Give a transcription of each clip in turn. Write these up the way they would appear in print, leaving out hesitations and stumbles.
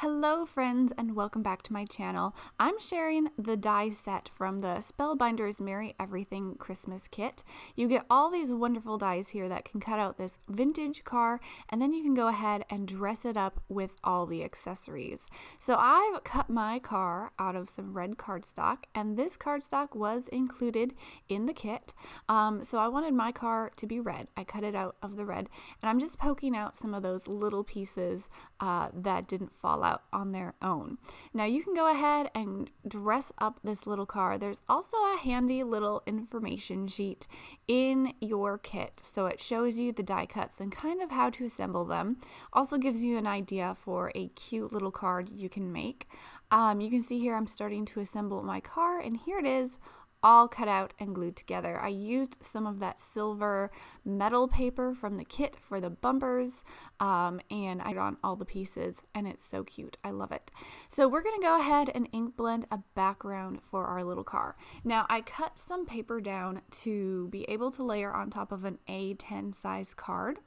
Hello friends and welcome back to my channel. I'm sharing the die set from the Spellbinders Merry Everything Christmas kit. You get all these wonderful dies here that can cut out this vintage car, and then you can go ahead and dress it up with all the accessories. So I've cut my car out of some red cardstock, and this cardstock was included in the kit. So I wanted my car to be red. I cut it out of the red, and I'm just poking out some of those little pieces that didn't fall out on their own. Now you can go ahead and dress up this little car. There's also a handy little information sheet in your kit, so it shows you the die cuts and kind of how to assemble them. Also gives you an idea for a cute little card you can make. You can see here I'm starting to assemble my car, and here it is, all cut out and glued together. I used some of that silver metal paper from the kit for the bumpers, and I got on all the pieces, and it's so cute. I love it. So we're going to go ahead and ink blend a background for our little car. Now I cut some paper down to be able to layer on top of an A10 size card.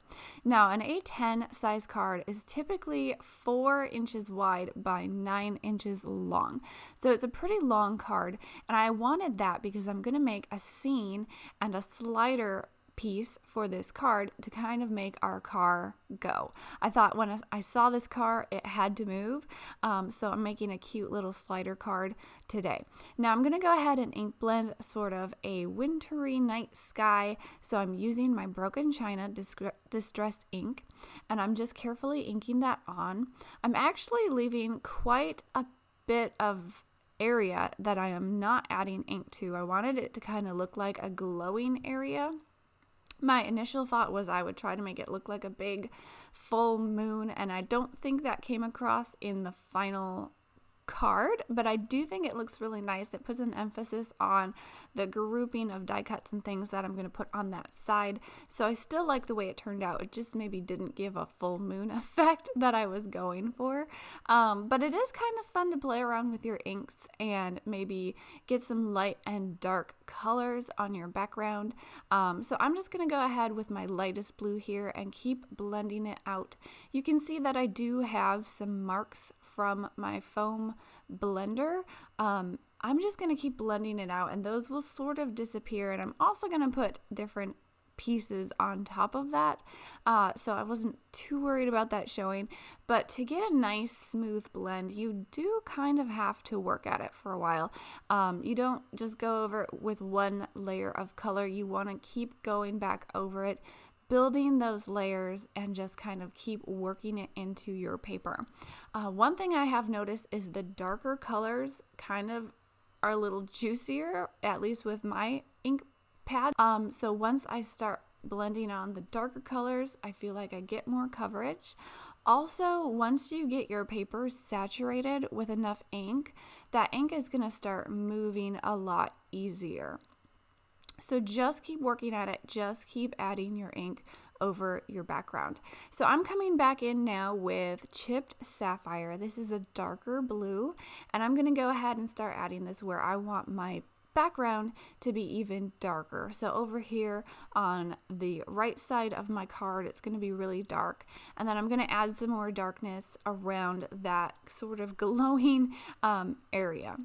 Now an A10 size card is typically 4 inches wide by 9 inches long. So it's a pretty long card, and I wanted that because I'm going to make a scene and a slider piece for this card to kind of make our car go. I thought when I saw this car, it had to move, so I'm making a cute little slider card today. Now I'm going to go ahead and ink blend sort of a wintry night sky, so I'm using my Broken China distressed ink, and I'm just carefully inking that on. I'm actually leaving quite a bit of area that I am not adding ink to. I wanted it to kind of look like a glowing area. My initial thought was I would try to make it look like a big full moon, and I don't think that came across in the final card, but I do think it looks really nice. It puts an emphasis on the grouping of die cuts and things that I'm going to put on that side. So I still like the way it turned out. It just maybe didn't give a full moon effect that I was going for. But it is kind of fun to play around with your inks and maybe get some light and dark colors on your background. So I'm just going to go ahead with my lightest blue here and keep blending it out. You can see that I do have some marks from my foam blender. I'm just going to keep blending it out, and those will sort of disappear, and I'm also going to put different pieces on top of that, so I wasn't too worried about that showing. But to get a nice smooth blend, you do kind of have to work at it for a while. You don't just go over it with one layer of color. You want to keep going back over it, building those layers, and just kind of keep working it into your paper. One thing I have noticed is the darker colors kind of are a little juicier, at least with my ink pad. So once I start blending on the darker colors, I feel like I get more coverage. Also, once you get your paper saturated with enough ink, that ink is going to start moving a lot easier. So just keep working at it, just keep adding your ink over your background. So I'm coming back in now with chipped Sapphire. This is a darker blue, and I'm going to go ahead and start adding this where I want my background to be even darker. So over here on the right side of my card, it's going to be really dark, and then I'm going to add some more darkness around that sort of glowing area.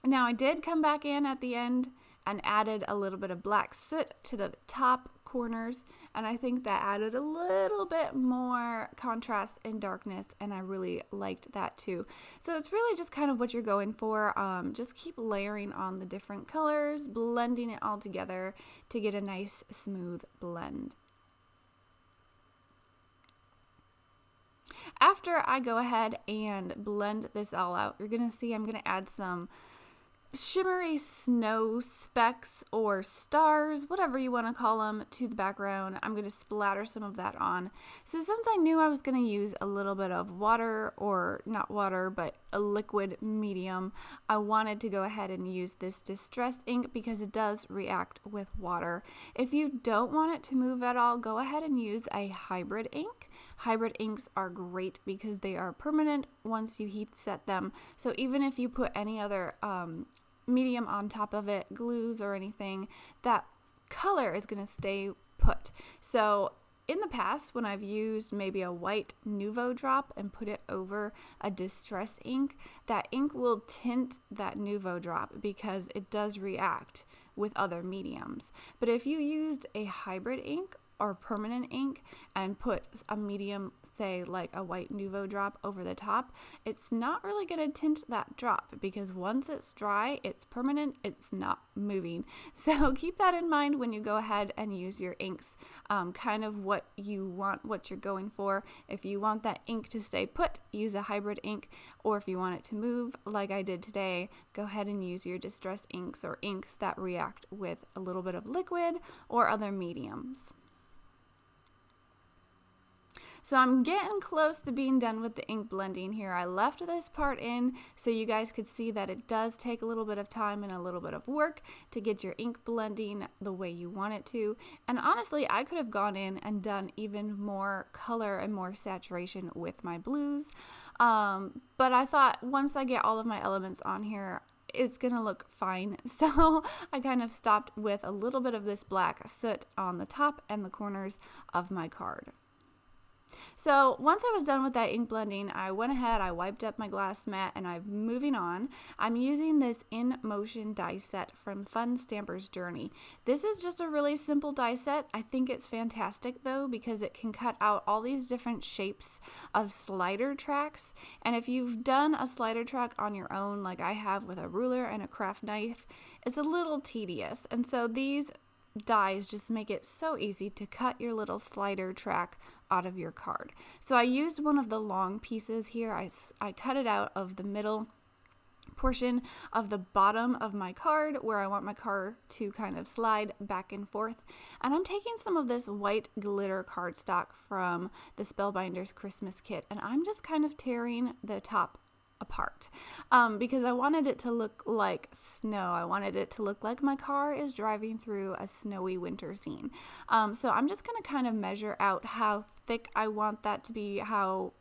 Now I did come back in at the end and added a little bit of black soot to the top corners, and I think that added a little bit more contrast and darkness, and I really liked that too. So it's really just kind of what you're going for. Just keep layering on the different colors, blending it all together to get a nice smooth blend. After I go ahead and blend this all out, you're gonna see I'm gonna add some shimmery snow specks or stars, whatever you want to call them, to the background. I'm going to splatter some of that on. So since I knew I was going to use a little bit of water, or not water, but a liquid medium, I wanted to go ahead and use this distressed ink because it does react with water. If you don't want it to move at all, go ahead and use a hybrid ink. Hybrid inks are great because they are permanent once you heat set them. So even if you put any other medium on top of it, glues or anything, that color is going to stay put. So in the past, when I've used maybe a white Nuvo drop and put it over a distress ink, that ink will tint that Nuvo drop because it does react with other mediums. But if you used a hybrid ink or permanent ink and put a medium, say like a white Nuvo drop over the top, it's not really going to tint that drop because once it's dry, it's permanent, it's not moving. So keep that in mind when you go ahead and use your inks, kind of what you want, what you're going for. If you want that ink to stay put, use a hybrid ink, or if you want it to move like I did today, go ahead and use your distress inks or inks that react with a little bit of liquid or other mediums. So I'm getting close to being done with the ink blending here. I left this part in so you guys could see that it does take a little bit of time and a little bit of work to get your ink blending the way you want it to. And honestly, I could have gone in and done even more color and more saturation with my blues. But I thought once I get all of my elements on here, it's gonna look fine. So I kind of stopped with a little bit of this black soot on the top and the corners of my card. So once I was done with that ink blending, I went ahead, I wiped up my glass mat, and I'm moving on. I'm using this In Motion die set from Fun Stamper's Journey. This is just a really simple die set. I think it's fantastic though because it can cut out all these different shapes of slider tracks. And if you've done a slider track on your own, like I have with a ruler and a craft knife, it's a little tedious. And so these dies just make it so easy to cut your little slider track out of your card. So I used one of the long pieces here. I cut it out of the middle portion of the bottom of my card where I want my card to kind of slide back and forth. And I'm taking some of this white glitter cardstock from the Spellbinders Christmas kit, and I'm just kind of tearing the top apart because I wanted it to look like snow. I wanted it to look like my car is driving through a snowy winter scene. So I'm just going to kind of measure out how thick I want that to be, how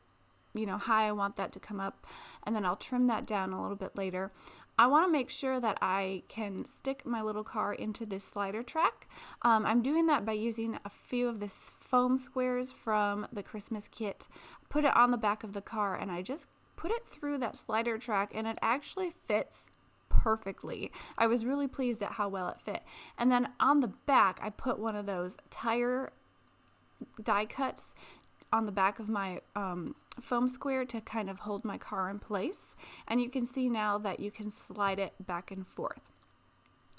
high I want that to come up, and then I'll trim that down a little bit later. I want to make sure that I can stick my little car into this slider track. I'm doing that by using a few of the foam squares from the Christmas kit, put it on the back of the car, and I just put it through that slider track, and it actually fits perfectly. I was really pleased at how well it fit. And then on the back, I put one of those tire die cuts on the back of my foam square to kind of hold my car in place. And you can see now that you can slide it back and forth.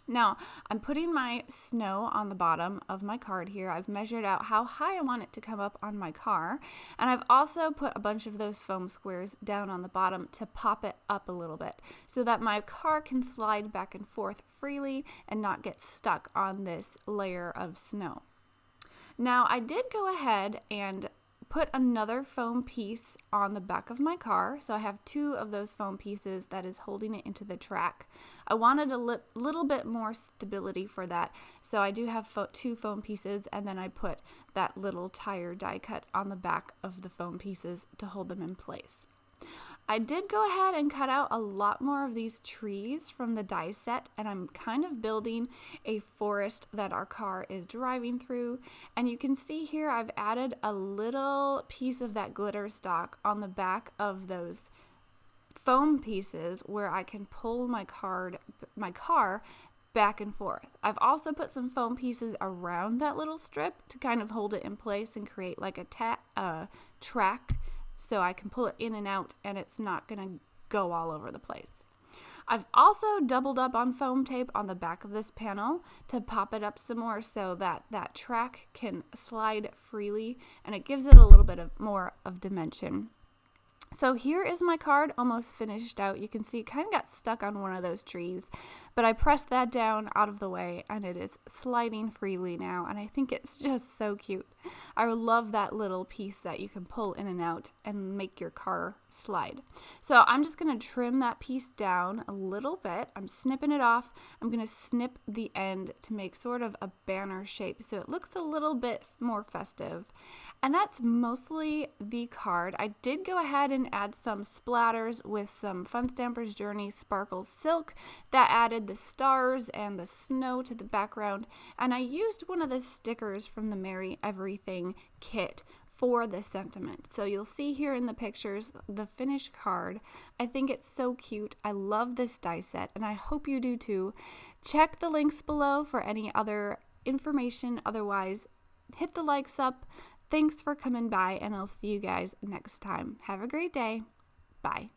Now, I'm putting my snow on the bottom of my card here. I've measured out how high I want it to come up on my car. And I've also put a bunch of those foam squares down on the bottom to pop it up a little bit so that my car can slide back and forth freely and not get stuck on this layer of snow. Now, I did go ahead and put another foam piece on the back of my car. So I have two of those foam pieces that is holding it into the track. I wanted a little bit more stability for that. So I do have two foam pieces, and then I put that little tire die cut on the back of the foam pieces to hold them in place. I did go ahead and cut out a lot more of these trees from the die set, and I'm kind of building a forest that our car is driving through. And you can see here I've added a little piece of that glitter stock on the back of those foam pieces where I can pull my car back and forth. I've also put some foam pieces around that little strip to kind of hold it in place and create like a track, so I can pull it in and out and it's not going to go all over the place. I've also doubled up on foam tape on the back of this panel to pop it up some more so that that track can slide freely, and it gives it a little bit more of dimension. So here is my card almost finished out. You can see it kind of got stuck on one of those trees, but I pressed that down out of the way and it is sliding freely now, and I think it's just so cute. I love that little piece that you can pull in and out and make your car slide. So I'm just going to trim that piece down a little bit. I'm snipping it off. I'm going to snip the end to make sort of a banner shape so it looks a little bit more festive. And that's mostly the card. I did go ahead and add some splatters with some Fun Stampers Journey Sparkle Silk that added the stars and the snow to the background. And I used one of the stickers from the Merry Everything kit for the sentiment. So you'll see here in the pictures the finished card. I think it's so cute. I love this die set and I hope you do too. Check the links below for any other information. Otherwise, hit the likes up. Thanks for coming by and I'll see you guys next time. Have a great day. Bye.